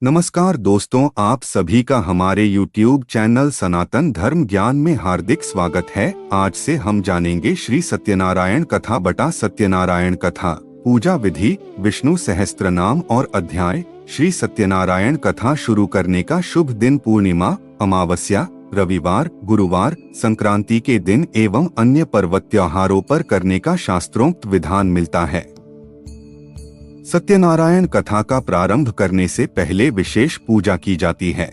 नमस्कार दोस्तों, आप सभी का हमारे YouTube चैनल सनातन धर्म ज्ञान में हार्दिक स्वागत है। आज से हम जानेंगे श्री सत्यनारायण कथा बटा सत्यनारायण कथा, पूजा विधि, विष्णु सहस्त्र नाम और अध्याय। श्री सत्यनारायण कथा शुरू करने का शुभ दिन पूर्णिमा, अमावस्या, रविवार, गुरुवार, संक्रांति के दिन एवं अन्य पर्व त्योहारों पर करने का शास्त्रोक्त विधान मिलता है। सत्यनारायण कथा का प्रारंभ करने से पहले विशेष पूजा की जाती है।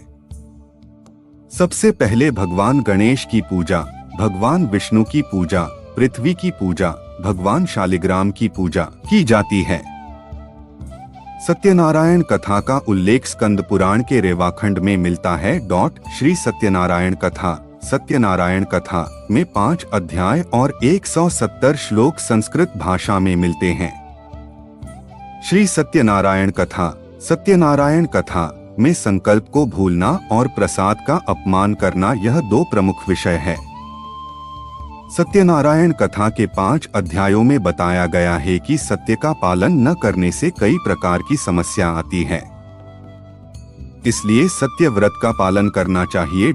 सबसे पहले भगवान गणेश की पूजा, भगवान विष्णु की पूजा, पृथ्वी की पूजा, भगवान शालिग्राम की पूजा की जाती है। सत्यनारायण कथा का उल्लेख स्कंद पुराण के रेवाखंड में मिलता है। श्री सत्यनारायण कथा, सत्यनारायण कथा में 5 अध्याय और 170 श्लोक संस्कृत भाषा में मिलते हैं। श्री सत्यनारायण कथा, सत्यनारायण कथा में संकल्प को भूलना और प्रसाद का अपमान करना, यह 2 प्रमुख विषय है। सत्यनारायण कथा के 5 अध्यायों में बताया गया है कि सत्य का पालन न करने से कई प्रकार की समस्या आती है, इसलिए सत्य व्रत का पालन करना चाहिए।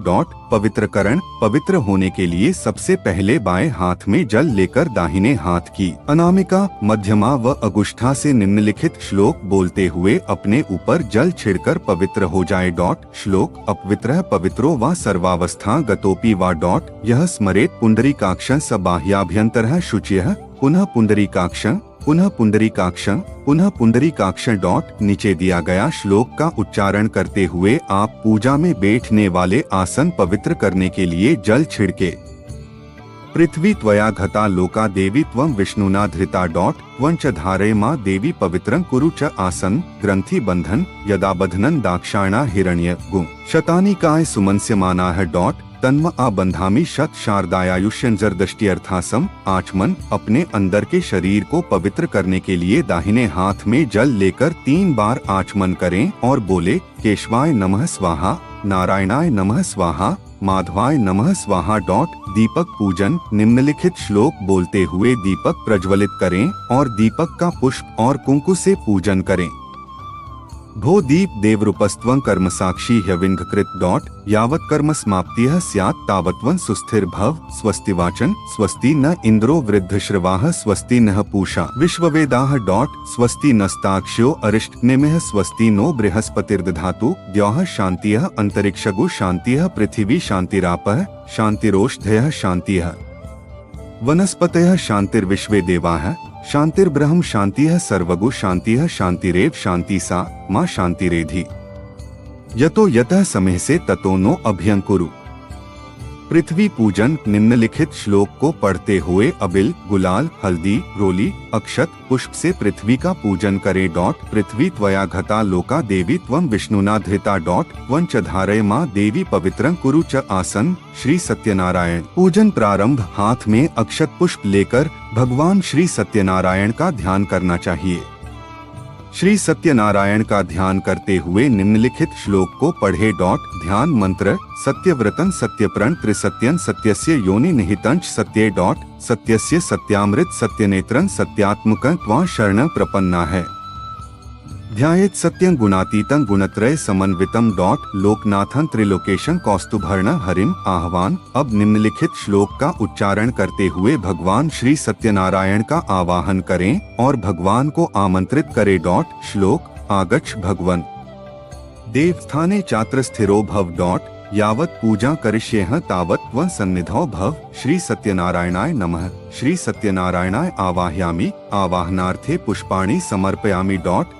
पवित्रकरण, पवित्र होने के लिए सबसे पहले बाएं हाथ में जल लेकर दाहिने हाथ की अनामिका, मध्यमा व अगुष्ठा से निम्नलिखित श्लोक बोलते हुए अपने ऊपर जल छिड़कर पवित्र हो जाए। श्लोक: अपवित्रः पवित्रो वा सर्वावस्था गतोपि वा। यह स्मरेत पुंडरीकाक्षं स बाह्याभ्यन्तरः शुचिः, पुनः पुंडरीकाक्षं, पुनः पुंडरीकाक्षं, पुनः पुंडरीकाक्षं। नीचे दिया गया श्लोक का उच्चारण करते हुए आप पूजा में बैठने वाले आसन पवित्र करने के लिए जल छिड़के। पृथ्वी त्वया घता लोका देवी त्वं विष्णुना धृता। त्वं च धारय मां देवी पवित्रं कुरु च आसन ग्रंथि बंधन यदा बधनन दाक्षाणा हिरण्य गु शतानि काय सुमंस्यमानाः। तन्म आ बंधामी शत शारदायुष्यंजरदष्टि। आचमन: अपने अंदर के शरीर को पवित्र करने के लिए दाहिने हाथ में जल लेकर 3 बार आचमन करें और बोले: केशवाय नमः स्वाहा, नारायणाय नमः स्वाहा, माधवाय नमः स्वाहा। दीपक पूजन: निम्नलिखित श्लोक बोलते हुए दीपक प्रज्वलित करें और दीपक का पुष्प और कुंकु से पूजन करें। भो दीप देवरूपस्त्वं कर्म साक्षी ह्यविंघकृत। यावत् कर्म समाप्तिः स्यात् तावत्वं सुस्थिर भव। स्वस्ति वाचन: स्वस्ति न इंद्रो वृद्धश्रवाः, स्वस्ति नः पूषा विश्ववेदाः। स्वस्ति नस्ताक्ष्यो अरिष्टनेमिः, स्वस्ति नो बृहस्पतिर्दधातु। द्यौः शान्तिः अंतरिक्षगु शान्तिः, पृथिवी शान्तिरापः शान्तिरोषधयः शान्तिः, वनस्पतयः शान्तिर्विश्वे देवाः शान्तिर्ब्रह्म शान्तिः, सर्वगु शान्तिः शान्तिरेव शान्ति सा मां शान्तिरेधि। यतो यतः समयसे ततो नो अभ्यंकुरु। पृथ्वी पूजन: निम्नलिखित श्लोक को पढ़ते हुए अबिल, गुलाल, हल्दी, रोली, अक्षत, पुष्प से पृथ्वी का पूजन करें। पृथ्वी त्वया घता लोका देवी त्वं विष्णुना धृता। त्वं च धारय मां देवी पवित्रं कुरु च आसन। श्री सत्यनारायण पूजन प्रारंभ: हाथ में अक्षत पुष्प लेकर भगवान श्री सत्यनारायण का ध्यान करना चाहिए। श्री सत्यनारायण का ध्यान करते हुए निम्नलिखित श्लोक को पढ़े। ध्यान मंत्र: सत्यव्रतं सत्यप्रण त्रिसत्यं सत्यस्य योनि निहितंच सत्ये। सत्यस्य सत्यामृत सत्यनेत्रं सत्यात्मकं त्वां शरणं प्रपन्ना है। ध्यायेत् सत्यं गुणातीतं गुणत्रय समन्वितं। लोकनाथं त्रिलोकेशं कौस्तुभर्ण हरिम आह्वान। अब निम्नलिखित श्लोक का उच्चारण करते हुए भगवान श्री सत्यनारायण का आवाहन करें और भगवान को आमंत्रित करें। श्लोक: आगच्छ भगवन् देवस्थाने चात्र स्थिरो भव। यावत् पूजा करिष्येह तावत् त्वं सन्निधौ भव। श्री सत्यनारायणाय नमः। श्री सत्यनारायणाय आवाहयामि, आवाहनार्थे पुष्पाणि समर्पयामि।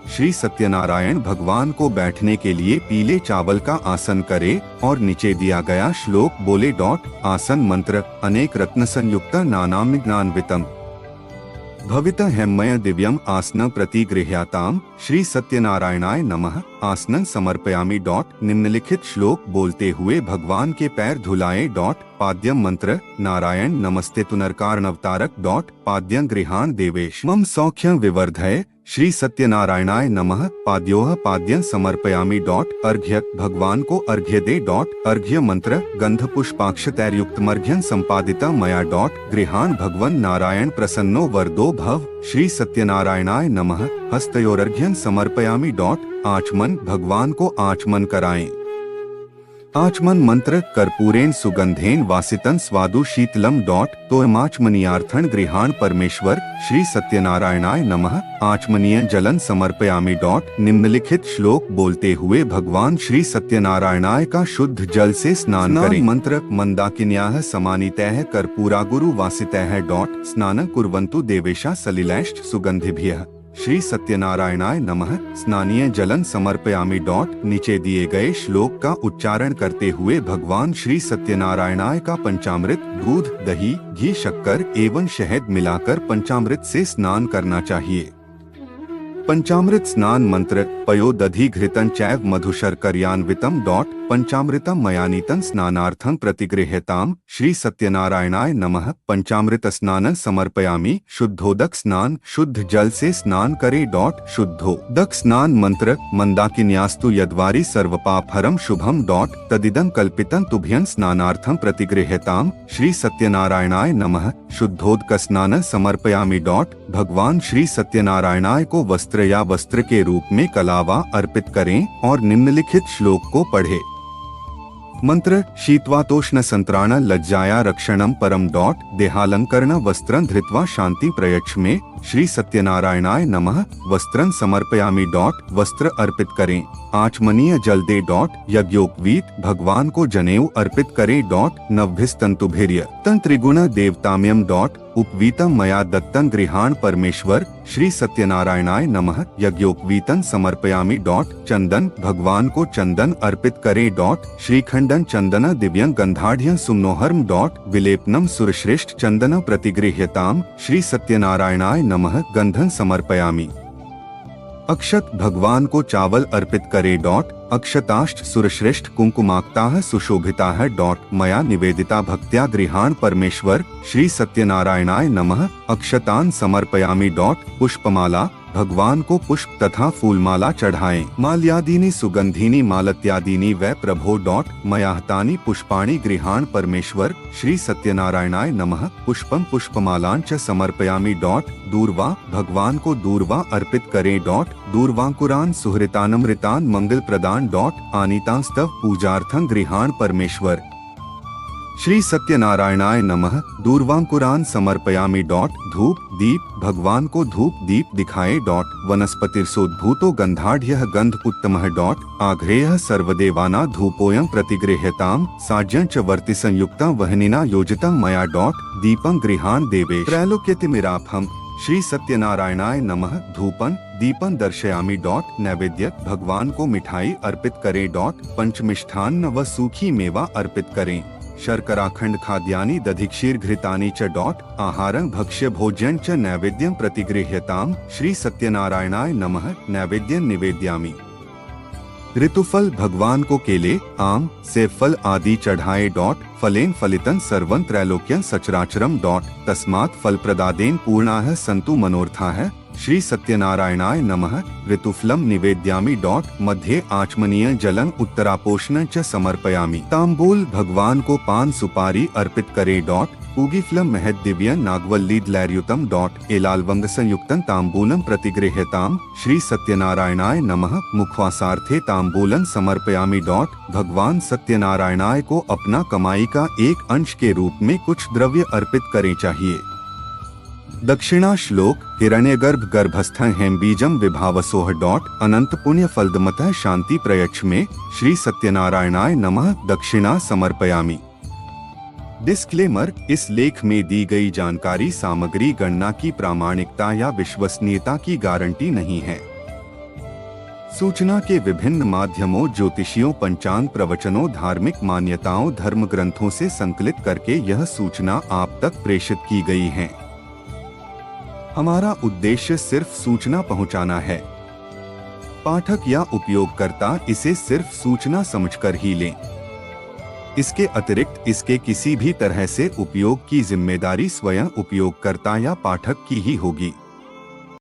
श्री सत्यनारायण भगवान को बैठने के लिए पीले चावल का आसन करे और नीचे दिया गया श्लोक बोले। आसन मंत्र: अनेक रत्न संयुक्त नानाम ज्ञानवितम भविता हेममय दिव्यम आसन प्रतिगृह्याताम। श्री सत्यनारायणाय नमः। आसनं समर्पयामि। निम्नलिखित श्लोक बोलते हुए भगवान के पैर धुलाएं। पाद्यम मंत्र: नारायण नमस्ते तुनरकारणवतारक। पाद्यं गृहाण देवेश मम सौख्यं विवर्धय। श्री सत्यनारायणाय नमः। पाद्योह पाद्यं समर्पयामि। अर्घ्य, भगवान को अर्घ्य दे। अर्घ्य मंत्र, गंध पुष्पाक्षतैर्युक्तमर्घ्यं संपादितं मया। गृहाण भगवन् नारायण प्रसन्नो वरदो भव। श्री सत्यनारायणाय नमः। हस्तयोरर्घ्यं समर्पयामि। आचमन, भगवान को आचमन कराएं। आचमन मंत्र, कर्पूरेण सुगंधेन वासितं स्वादु शीतलम। तोयमाचमनीयार्थं गृहाण परमेश्वर। श्री सत्यनारायणाय नमः। आचमनीय जलन समर्पयामि। निम्नलिखित श्लोक बोलते हुए भगवान श्री सत्यनारायणाय का शुद्ध जल से स्नान करें। मंत्र, मंदाकिन्याः समानीतैः कर्पूरागुरु वासितैः। स्नानं कुर्वन्तु देवेशा सलिलैश्च सुगंधिभ्यः। श्री सत्यनारायणाय नमः। स्नानीय जलन समर्पयामि। नीचे दिए गए श्लोक का उच्चारण करते हुए भगवान श्री सत्यनारायणाय का पंचामृत, दूध, दही, घी, शक्कर एवं शहद मिलाकर पंचामृत से स्नान करना चाहिए। पंचामृत स्नान मंत्र, पयो दधि घृतं चैव मधुशर्कर्यान्वितं। पंचामृतं मयानीतं स्नानार्थं प्रतिगृह्यताम्। श्री सत्यनारायणाय नमः। पंचामृत स्नान समर्पयामि। शुद्धोदक स्नान, शुद्ध जल से स्नान करे। शुद्धोदक स्नान मंत्र, मंदाकिन्यास्तु यद्वारि सर्वपापहरं शुभम। तदिदं कल्पितं तुभ्यं स्नानार्थं प्रतिगृह्यताम्। श्री सत्यनारायणाय नमः। शुद्धोदक स्नान समर्पयामि। भगवान श्री सत्यनारायणाय को वस्त्र या वस्त्र के रूप में कलावा अर्पित करें और निम्नलिखित श्लोक को पढ़ें। मंत्र, शीतवातोष्ण संत्राण लज्जाया रक्षणम परम। देहालंकरण वस्त्रं धृत्वा शांति प्रयच्छ। श्री सत्यनारायणाय नमः। वस्त्रं समर्पयामि। वस्त्र अर्पित करें। आचमनीय जल दे। यज्ञोपवीत, भगवान को जनेऊ अर्पित करें। नवभिस्तंतुभिर्य तंत्रिगुण देवताम्यम। उपवीतम मया दत्तं गृहाण परमेश्वर। श्री सत्यनारायणाय नमः। यज्ञोपवीतं समर्पयामि। चंदन, भगवान को चंदन अर्पित करें। श्रीखंडं चंदन दिव्यं गंधाढ़्यं सुमनोहरम। विलेपनम सुरश्रेष्ठ चंदन प्रतिगृह्यताम्। श्री सत्यनारायणाय नमः। गंधं समर्पयामि। अक्षत, भगवान को चावल अर्पित करे। अक्षताश्च सुरश्रेष्ठ कुंकुमाक्ताः सुशोभिताः। मया निवेदिता भक्त्या गृहाण परमेश्वर। श्री सत्यनारायणाय नमः। अक्षतान् समर्पयामि। पुष्पमाला, भगवान को पुष्प तथा फूलमाला चढ़ाएं। माल्यादीनि सुगंधीनि मालत्यादीनि वै प्रभो। मयाहतानि पुष्पाणि गृहाण परमेश्वर। श्री सत्यनारायणाय नमः। पुष्पम पुष्पमालांच समर्पयामि। दूर्वा, भगवान को दूर्वा अर्पित करें। दूर्वांकुरान सुहृतानमृतान मंगल प्रदान। आनीतांस्तव पूजार्थं गृहाण परमेश्वर। श्री सत्यनारायणाय नमः। दूर्वांकुरान समर्पयामि। धूप दीप, भगवान को धूप दीप दिखाए। वनस्पतिर्सोद्भूतो गंधाढ़्यः गंध उत्तमः। आघ्रेयः सर्वदेवाना धूपोऽयं प्रतिगृह्यताम्। साज्यं च वर्ति संयुक्तं वहनिना योजितं मया। दीपं गृहाण देवे त्रैलोक्यतिमिरापहम्। श्री सत्यनारायणाय नमः। धूपन दीपन दर्शयामि। नैवेद्य, भगवान को मिठाई अर्पित करें। पंचमिष्ठान्न व सूखी मेवा अर्पित करें। शर्कराखंड खाद्यानि दधिक्षीर घृतानि च। आहारं भक्ष्य भोज्यं च नैवेद्यं प्रतिगृह्यताम्। श्री सत्यनारायणाय नमः। नैवेद्यं निवेद्यामि। ऋतुफल, भगवान को केले, आम, सेब फल आदि चढ़ाए। फलेन फलितं सर्वं त्रैलोक्यं सचराचरम्। तस्मात् फल प्रदादेन पूर्णाः सन्तु मनोरथाः। श्री सत्यनारायणाय नमः। ऋतुफलम निवेद्यामि। मध्ये आचमनीय जलं उत्तरापोषण च समर्पयामि। तांबूल, भगवान को पान सुपारी अर्पित करे। पूगीफलम महद दिव्य नागवल्लीदलैर्युतम। एलालवंग संयुक्तं तांबूलं प्रतिगृह्यताम्। श्री सत्यनारायणाय नमः। मुखवासार्थे तांबूलं समर्पयामि। भगवान सत्यनारायणाय को अपना कमाई का एक अंश के रूप में कुछ द्रव्य अर्पित करे चाहिए। दक्षिणा श्लोक, हिरण्यगर्भ गर्भस्थं हेमबीजं विभावसोह। अनंत पुण्य फलदमतः शांति प्रयच्छ। श्री सत्यनारायणाय नमः। दक्षिणा समर्पयामि। डिस्क्लेमर, इस लेख में दी गई जानकारी सामग्री गणना की प्रामाणिकता या विश्वसनीयता की गारंटी नहीं है। सूचना के विभिन्न माध्यमों, ज्योतिषियों, पंचांग, प्रवचनों, धार्मिक मान्यताओं, धर्म ग्रंथों से संकलित करके यह सूचना आप तक प्रेषित की गई है। हमारा उद्देश्य सिर्फ सूचना पहुंचाना है। पाठक या उपयोगकर्ता इसे सिर्फ सूचना समझकर ही लें। इसके अतिरिक्त इसके किसी भी तरह से उपयोग की जिम्मेदारी स्वयं उपयोगकर्ता या पाठक की ही होगी।